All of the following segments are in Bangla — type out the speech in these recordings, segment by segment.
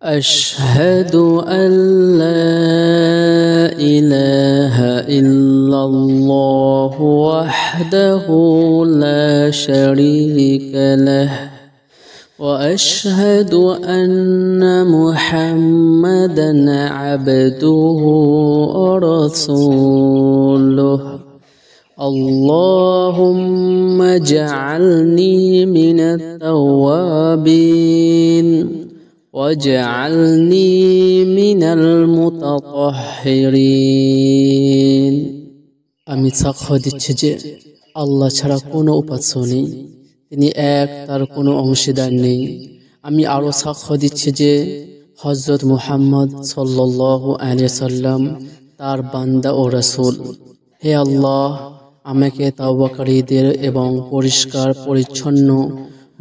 أشهد أن لا إله إلا الله وحده لا شريك له وأشهد أن محمدا عبده ورسوله اللهم اجعلني من التوابين واجعلني من المتطهرين আমি সাক্ষ্য দিচ্ছি যে আল্লাহ ছাড়া কোনো উপাস্য নেই, তিনি এক, তার কোনো অংশীদার নেই। আমি আরো সাক্ষ্য দিচ্ছি যে হযরত মুহাম্মদ সাল্লাল্লাহু আলাইহি সাল্লাম তার বান্দা ও রাসূল। হে আল্লাহ, আমাকে তাওবাকারীদের এবং পরিষ্কার পরিচ্ছন্ন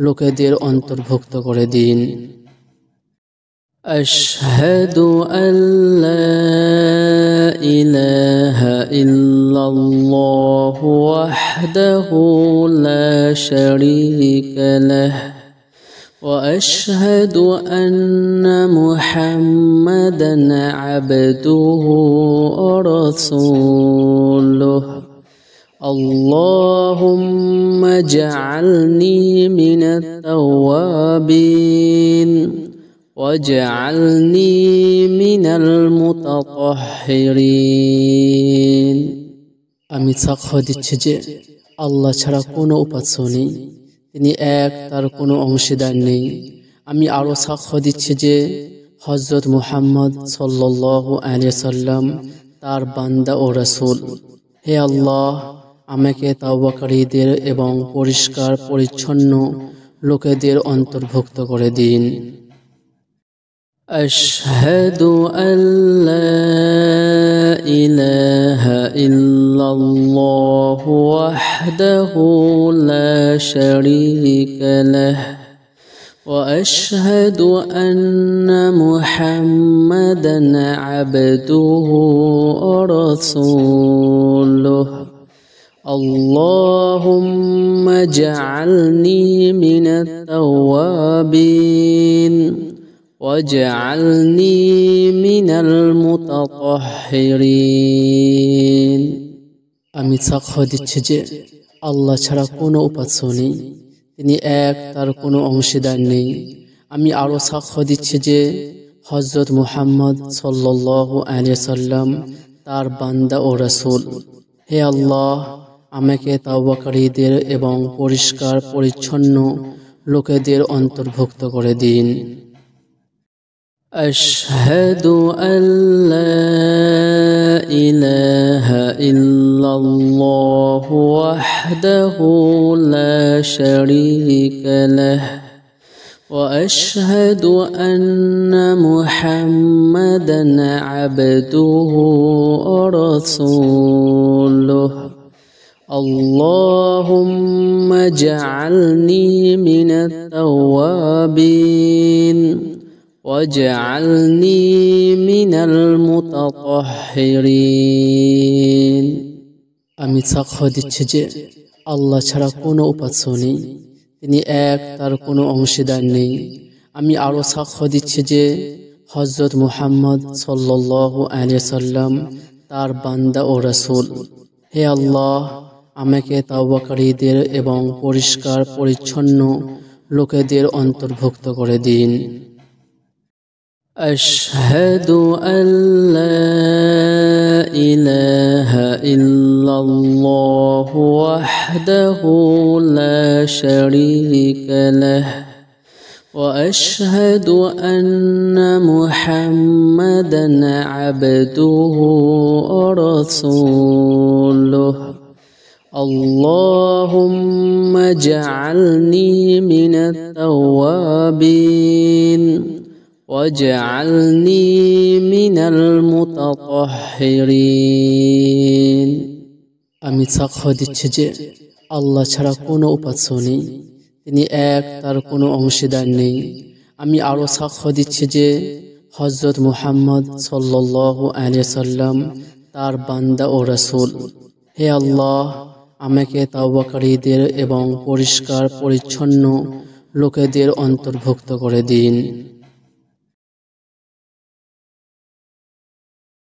লোকেদের অন্তর্ভুক্ত করে দিন। أشهد أن لا إله إلا الله وحده لا شريك له وأشهد أن محمدا عبده ورسوله اللهم اجعلني من التوابين واجعلني من المتطهرين আমি সাক্ষ্য দিচ্ছি যে আল্লাহ ছাড়া কোনো উপাস্য নেই, তিনি এক, তার কোনো অংশীদার নেই। আমি আরো সাক্ষ্য দিচ্ছি যে হযরত মুহাম্মদ সাল্লাল্লাহু আলাইহি সাল্লাম তার বান্দা ও রাসূল। হে আল্লাহ, আমাকে তাওবাকারীদের এবং পরিষ্কার পরিচ্ছন্ন লোকেদের অন্তর্ভুক্ত করে দিন। أشهد أن لا إله إلا الله وحده لا شريك له وأشهد أن محمدا عبده ورسوله اللهم اجعلني من التوابين واجعلني من المتطهرين আমি সাক্ষ্য দিচ্ছি যে আল্লাহ ছাড়া কোনো উপাস্য নেই, তিনি এক, তার কোনো অংশীদার নেই। আমি আরো সাক্ষ্য দিচ্ছি যে হযরত মুহাম্মদ সাল্লাল্লাহু আলাইহি সাল্লাম তার বান্দা ও রাসূল। হে আল্লাহ, আমাকে তাওবাকারীদের এবং পরিষ্কার পরিচ্ছন্ন লোকেদের অন্তর্ভুক্ত করে দিন। أشهد أن لا إله إلا الله وحده لا شريك له وأشهد أن محمدا عبده ورسوله اللهم اجعلني من التوابين واجعلني من المتطهرين আমি সাক্ষ্য দিচ্ছি যে আল্লাহ ছাড়া কোনো উপাস্য নেই, তিনি এক, তার কোনো অংশীদার নেই। আমি আরো সাক্ষ্য দিচ্ছি যে হযরত মুহাম্মদ সাল্লাল্লাহু আলাইহি সাল্লাম তার বান্দা ও রাসূল। হে আল্লাহ, আমাকে তাওবাকারীদের এবং পরিষ্কার পরিচ্ছন্ন লোকেদের অন্তর্ভুক্ত করে দিন। أشهد أن لا إله إلا الله وحده لا شريك له وأشهد أن محمدا عبده ورسوله اللهم اجعلني من التوابين واجعلني من المتطهرين আমি সাক্ষ্য দিচ্ছি যে আল্লাহ ছাড়া কোনো উপাস্য নেই, তিনি এক, তার কোনো অংশীদার নেই। আমি আরো সাক্ষ্য দিচ্ছি যে হযরত মুহাম্মদ সাল্লাল্লাহু আলাইহি সাল্লাম তার বান্দা ও রাসূল। হে আল্লাহ, আমাকে তাওবাকারীদের এবং পরিষ্কার পরিচ্ছন্ন লোকেদের অন্তর্ভুক্ত করে দিন।